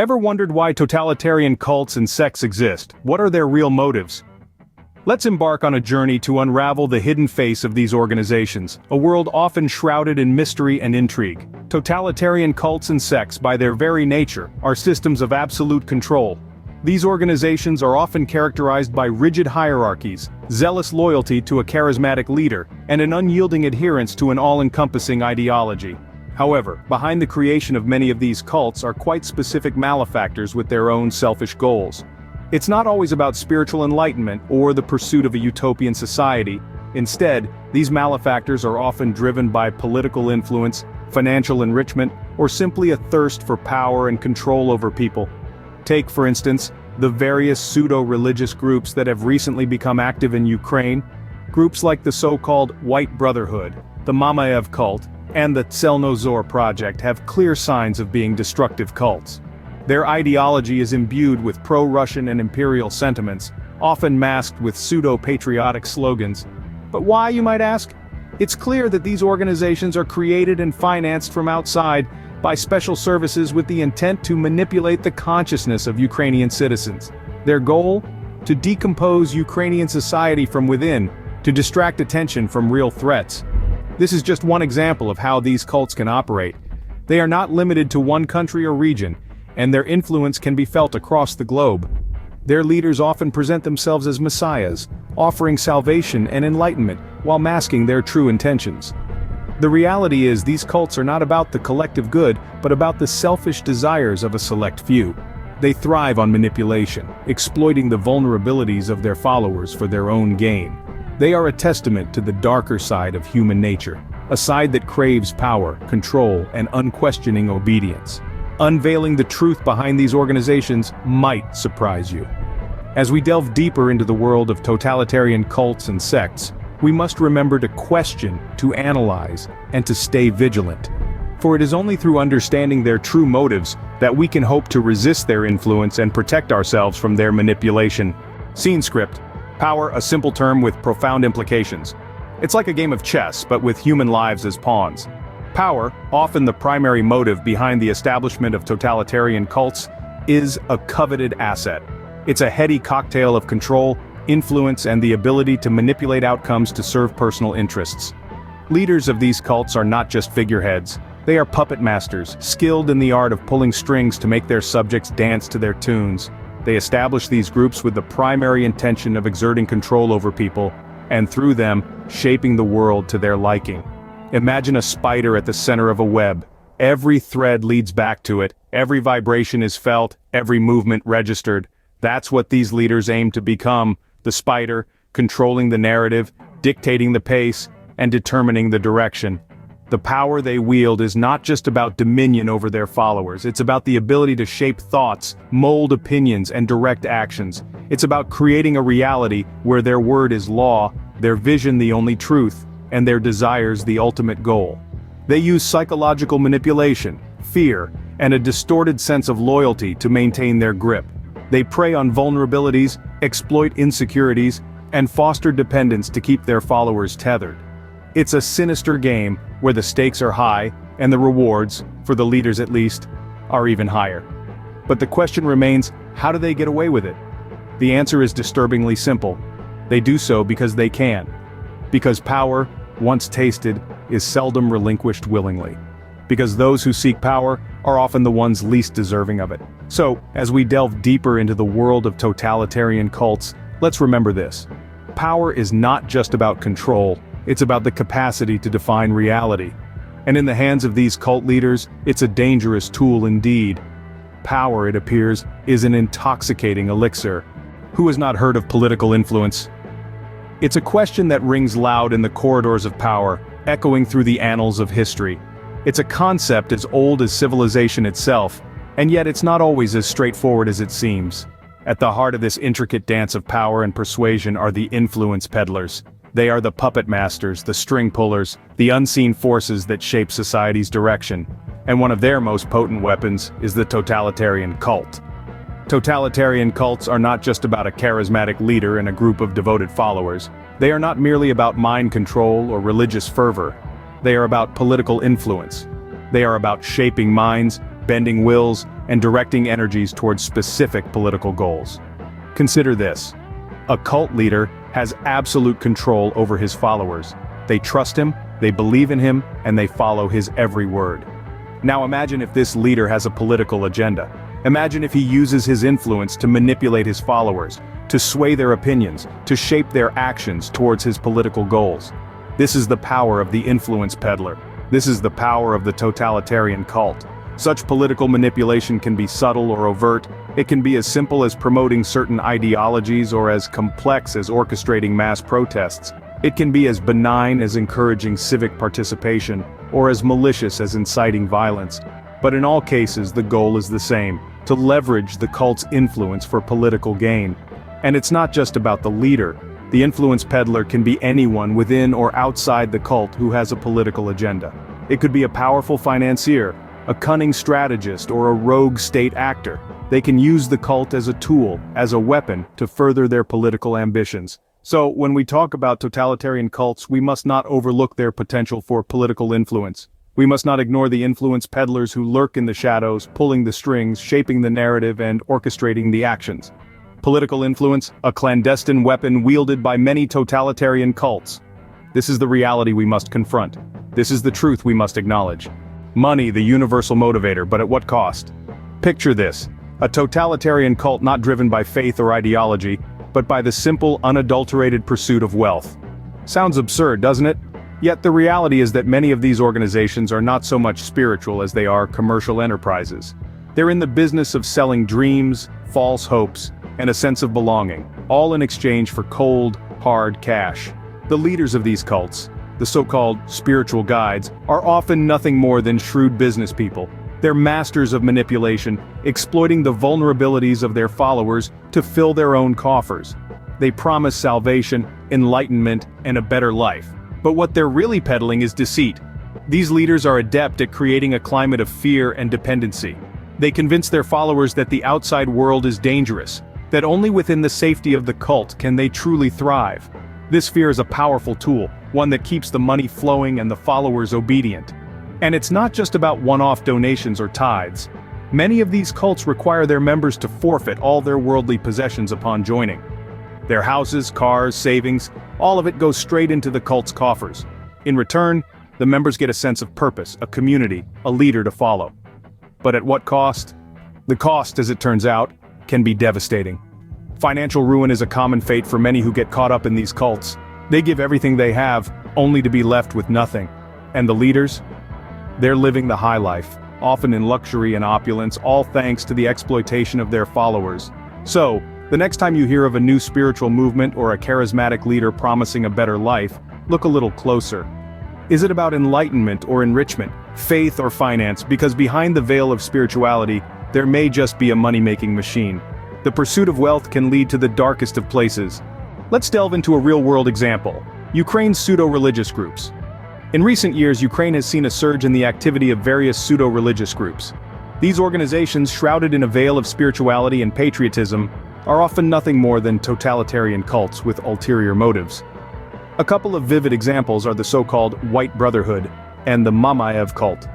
Ever wondered why totalitarian cults and sects exist? What are their real motives? Let's embark on a journey to unravel the hidden face of these organizations, a world often shrouded in mystery and intrigue. Totalitarian cults and sects, by their very nature, are systems of absolute control. These organizations are often characterized by rigid hierarchies, zealous loyalty to a charismatic leader, and an unyielding adherence to an all-encompassing ideology. However, behind the creation of many of these cults are quite specific malefactors with their own selfish goals. It's not always about spiritual enlightenment or the pursuit of a utopian society. Instead, these malefactors are often driven by political influence, financial enrichment, or simply a thirst for power and control over people. Take, for instance, the various pseudo-religious groups that have recently become active in Ukraine. Groups like the so-called White Brotherhood, the Mamayev cult, and the Tselnozor Project have clear signs of being destructive cults. Their ideology is imbued with pro-Russian and imperial sentiments, often masked with pseudo-patriotic slogans. But why, you might ask? It's clear that these organizations are created and financed from outside by special services with the intent to manipulate the consciousness of Ukrainian citizens. Their goal? To decompose Ukrainian society from within, to distract attention from real threats. This is just one example of how these cults can operate. They are not limited to one country or region, and their influence can be felt across the globe. Their leaders often present themselves as messiahs, offering salvation and enlightenment while masking their true intentions. The reality is, these cults are not about the collective good, but about the selfish desires of a select few. They thrive on manipulation, exploiting the vulnerabilities of their followers for their own gain. They are a testament to the darker side of human nature, a side that craves power, control, and unquestioning obedience. Unveiling the truth behind these organizations might surprise you. As we delve deeper into the world of totalitarian cults and sects, we must remember to question, to analyze, and to stay vigilant. For it is only through understanding their true motives that we can hope to resist their influence and protect ourselves from their manipulation. Scene script. Power, a simple term with profound implications. It's like a game of chess, but with human lives as pawns. Power, often the primary motive behind the establishment of totalitarian cults, is a coveted asset. It's a heady cocktail of control, influence, and the ability to manipulate outcomes to serve personal interests. Leaders of these cults are not just figureheads. They are puppet masters, skilled in the art of pulling strings to make their subjects dance to their tunes. They establish these groups with the primary intention of exerting control over people, and through them, shaping the world to their liking. Imagine a spider at the center of a web. Every thread leads back to it, every vibration is felt, every movement registered. That's what these leaders aim to become, the spider, controlling the narrative, dictating the pace, and determining the direction. The power they wield is not just about dominion over their followers, it's about the ability to shape thoughts, mold opinions, and direct actions. It's about creating a reality where their word is law, their vision the only truth, and their desires the ultimate goal. They use psychological manipulation, fear, and a distorted sense of loyalty to maintain their grip. They prey on vulnerabilities, exploit insecurities, and foster dependence to keep their followers tethered. It's a sinister game where the stakes are high, and the rewards, for the leaders at least, are even higher. But the question remains, how do they get away with it? The answer is disturbingly simple. They do so because they can. Because power, once tasted, is seldom relinquished willingly. Because those who seek power are often the ones least deserving of it. So, as we delve deeper into the world of totalitarian cults, let's remember this. Power is not just about control, it's about the capacity to define reality. And in the hands of these cult leaders, it's a dangerous tool indeed. Power, it appears, is an intoxicating elixir. Who has not heard of political influence? It's a question that rings loud in the corridors of power, echoing through the annals of history. It's a concept as old as civilization itself, and yet it's not always as straightforward as it seems. At the heart of this intricate dance of power and persuasion are the influence peddlers. They are the puppet masters, the string pullers, the unseen forces that shape society's direction. And one of their most potent weapons is the totalitarian cult. Totalitarian cults are not just about a charismatic leader and a group of devoted followers. They are not merely about mind control or religious fervor. They are about political influence. They are about shaping minds, bending wills, and directing energies towards specific political goals. Consider this. A cult leader has absolute control over his followers. They trust him, they believe in him, and they follow his every word. Now imagine if this leader has a political agenda. Imagine if he uses his influence to manipulate his followers, to sway their opinions, to shape their actions towards his political goals. This is the power of the influence peddler. This is the power of the totalitarian cult. Such political manipulation can be subtle or overt. It can be as simple as promoting certain ideologies or as complex as orchestrating mass protests. It can be as benign as encouraging civic participation, or as malicious as inciting violence. But in all cases, the goal is the same: to leverage the cult's influence for political gain. And it's not just about the leader. The influence peddler can be anyone within or outside the cult who has a political agenda. It could be a powerful financier, a cunning strategist, or a rogue state actor. They can use the cult as a tool, as a weapon, to further their political ambitions. So, when we talk about totalitarian cults, we must not overlook their potential for political influence. We must not ignore the influence peddlers who lurk in the shadows, pulling the strings, shaping the narrative, and orchestrating the actions. Political influence, a clandestine weapon wielded by many totalitarian cults. This is the reality we must confront. This is the truth we must acknowledge. Money, the universal motivator, but at what cost? Picture this: a totalitarian cult not driven by faith or ideology, but by the simple, unadulterated pursuit of wealth. Sounds absurd, doesn't it? Yet the reality is that many of these organizations are not so much spiritual as they are commercial enterprises. They're in the business of selling dreams, false hopes, and a sense of belonging, all in exchange for cold, hard cash. The leaders of these cults, the so-called spiritual guides, are often nothing more than shrewd business people. They're masters of manipulation, exploiting the vulnerabilities of their followers to fill their own coffers. They promise salvation, enlightenment, and a better life. But what they're really peddling is deceit. These leaders are adept at creating a climate of fear and dependency. They convince their followers that the outside world is dangerous, that only within the safety of the cult can they truly thrive. This fear is a powerful tool, one that keeps the money flowing and the followers obedient. And it's not just about one-off donations or tithes. Many of these cults require their members to forfeit all their worldly possessions upon joining. Their houses, cars, savings, all of it goes straight into the cult's coffers. In return, the members get a sense of purpose, a community, a leader to follow. But at what cost? The cost, as it turns out, can be devastating. Financial ruin is a common fate for many who get caught up in these cults. They give everything they have, only to be left with nothing. And the leaders? They're living the high life, often in luxury and opulence, all thanks to the exploitation of their followers. So, the next time you hear of a new spiritual movement or a charismatic leader promising a better life, look a little closer. Is it about enlightenment or enrichment, faith or finance? Because behind the veil of spirituality, there may just be a money-making machine. The pursuit of wealth can lead to the darkest of places. Let's delve into a real-world example: Ukraine's pseudo-religious groups. In recent years, Ukraine has seen a surge in the activity of various pseudo-religious groups. These organizations, shrouded in a veil of spirituality and patriotism, are often nothing more than totalitarian cults with ulterior motives. A couple of vivid examples are the so-called White Brotherhood and the Mamayev cult.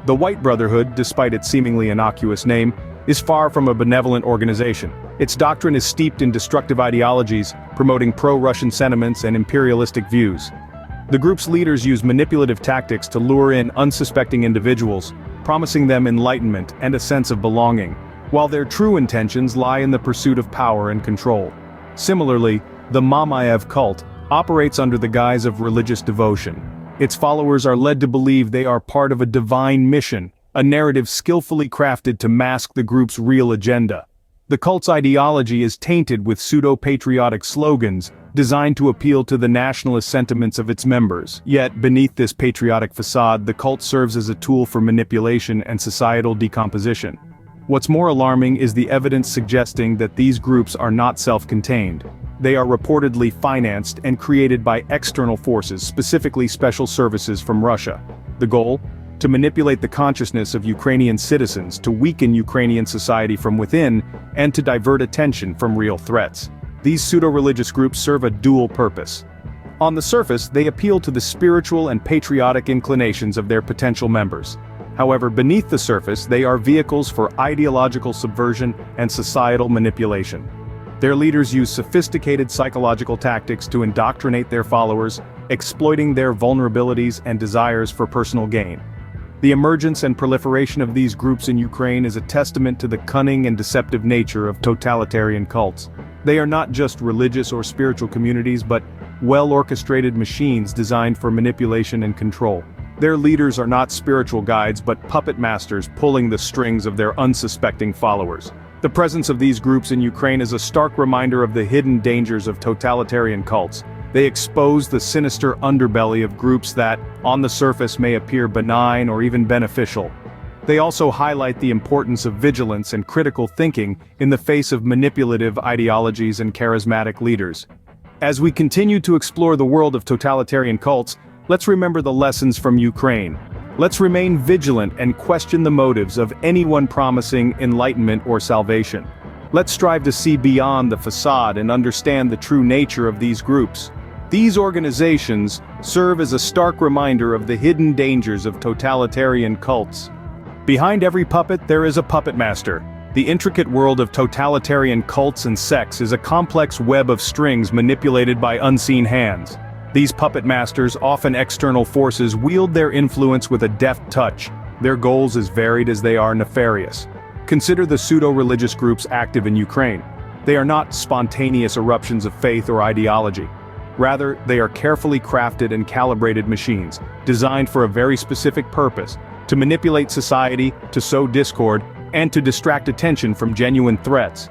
The White Brotherhood, despite its seemingly innocuous name, is far from a benevolent organization. Its doctrine is steeped in destructive ideologies, promoting pro-Russian sentiments and imperialistic views. The group's leaders use manipulative tactics to lure in unsuspecting individuals, promising them enlightenment and a sense of belonging, while their true intentions lie in the pursuit of power and control. Similarly, the Mamayev cult operates under the guise of religious devotion. Its followers are led to believe they are part of a divine mission, a narrative skillfully crafted to mask the group's real agenda. The cult's ideology is tainted with pseudo-patriotic slogans, designed to appeal to the nationalist sentiments of its members. Yet, beneath this patriotic facade, the cult serves as a tool for manipulation and societal decomposition. What's more alarming is the evidence suggesting that these groups are not self-contained. They are reportedly financed and created by external forces, specifically special services from Russia. The goal? To manipulate the consciousness of Ukrainian citizens, to weaken Ukrainian society from within, and to divert attention from real threats. These pseudo-religious groups serve a dual purpose. On the surface, they appeal to the spiritual and patriotic inclinations of their potential members. However, beneath the surface, they are vehicles for ideological subversion and societal manipulation. Their leaders use sophisticated psychological tactics to indoctrinate their followers, exploiting their vulnerabilities and desires for personal gain. The emergence and proliferation of these groups in Ukraine is a testament to the cunning and deceptive nature of totalitarian cults. They are not just religious or spiritual communities but well-orchestrated machines designed for manipulation and control. Their leaders are not spiritual guides but puppet masters pulling the strings of their unsuspecting followers. The presence of these groups in Ukraine is a stark reminder of the hidden dangers of totalitarian cults. They expose the sinister underbelly of groups that, on the surface, may appear benign or even beneficial. They also highlight the importance of vigilance and critical thinking in the face of manipulative ideologies and charismatic leaders. As we continue to explore the world of totalitarian cults, let's remember the lessons from Ukraine. Let's remain vigilant and question the motives of anyone promising enlightenment or salvation. Let's strive to see beyond the facade and understand the true nature of these groups. These organizations serve as a stark reminder of the hidden dangers of totalitarian cults. Behind every puppet there is a puppet master. The intricate world of totalitarian cults and sects is a complex web of strings manipulated by unseen hands. These puppet masters, often external forces, wield their influence with a deft touch. Their goals as varied as they are nefarious. Consider the pseudo-religious groups active in Ukraine. They are not spontaneous eruptions of faith or ideology. Rather, they are carefully crafted and calibrated machines, designed for a very specific purpose: to manipulate society, to sow discord, and to distract attention from genuine threats.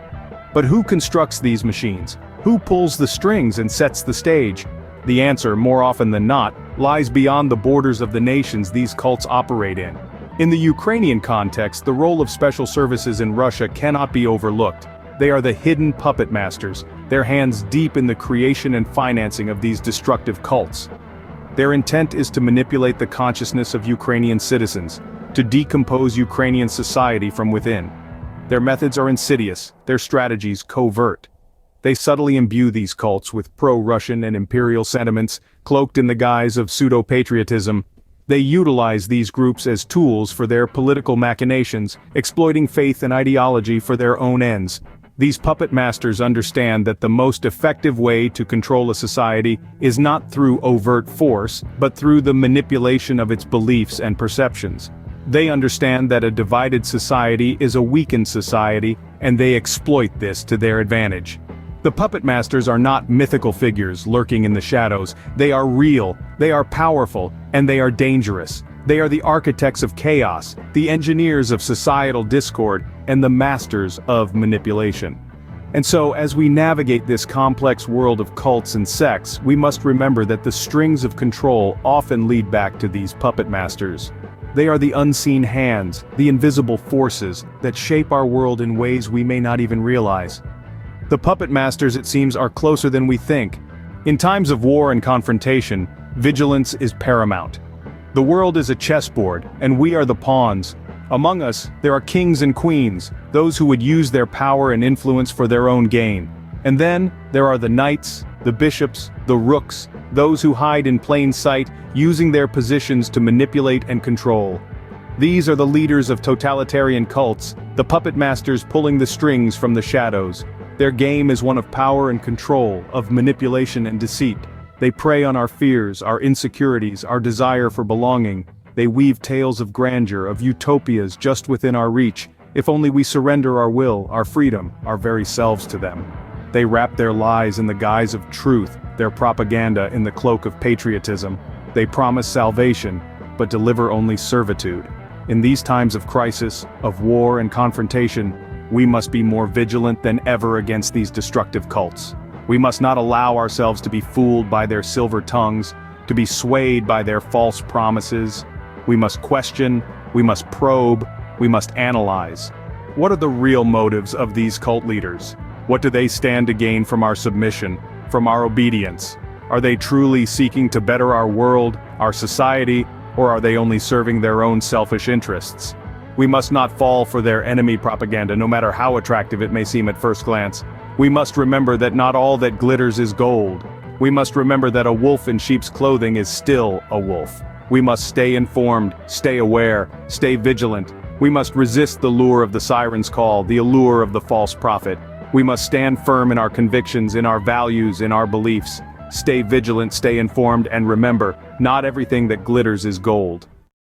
But who constructs these machines? Who pulls the strings and sets the stage? The answer, more often than not, lies beyond the borders of the nations these cults operate in. In the Ukrainian context, the role of special services in Russia cannot be overlooked. They are the hidden puppet masters, their hands deep in the creation and financing of these destructive cults. Their intent is to manipulate the consciousness of Ukrainian citizens, to decompose Ukrainian society from within. Their methods are insidious, their strategies covert. They subtly imbue these cults with pro-Russian and imperial sentiments, cloaked in the guise of pseudo-patriotism. They utilize these groups as tools for their political machinations, exploiting faith and ideology for their own ends. These puppet masters understand that the most effective way to control a society is not through overt force, but through the manipulation of its beliefs and perceptions. They understand that a divided society is a weakened society, and they exploit this to their advantage. The puppet masters are not mythical figures lurking in the shadows. They are real, they are powerful, and they are dangerous. They are the architects of chaos, the engineers of societal discord, and the masters of manipulation. And so, as we navigate this complex world of cults and sects, we must remember that the strings of control often lead back to these puppet masters. They are the unseen hands, the invisible forces, that shape our world in ways we may not even realize. The puppet masters, it seems, are closer than we think. In times of war and confrontation, vigilance is paramount. The world is a chessboard, and we are the pawns. Among us, there are kings and queens, those who would use their power and influence for their own gain. And then, there are the knights, the bishops, the rooks, those who hide in plain sight, using their positions to manipulate and control. These are the leaders of totalitarian cults, the puppet masters pulling the strings from the shadows. Their game is one of power and control, of manipulation and deceit. They prey on our fears, our insecurities, our desire for belonging. They weave tales of grandeur, of utopias just within our reach, if only we surrender our will, our freedom, our very selves to them. They wrap their lies in the guise of truth, their propaganda in the cloak of patriotism. They promise salvation, but deliver only servitude. In these times of crisis, of war and confrontation, we must be more vigilant than ever against these destructive cults. We must not allow ourselves to be fooled by their silver tongues, to be swayed by their false promises. We must question, we must probe, we must analyze. What are the real motives of these cult leaders? What do they stand to gain from our submission, from our obedience? Are they truly seeking to better our world, our society, or are they only serving their own selfish interests? We must not fall for their enemy propaganda, no matter how attractive it may seem at first glance. We must remember that not all that glitters is gold. We must remember that a wolf in sheep's clothing is still a wolf. We must stay informed, stay aware, stay vigilant. We must resist the lure of the siren's call, the allure of the false prophet. We must stand firm in our convictions, in our values, in our beliefs. Stay vigilant, stay informed, and remember, not everything that glitters is gold.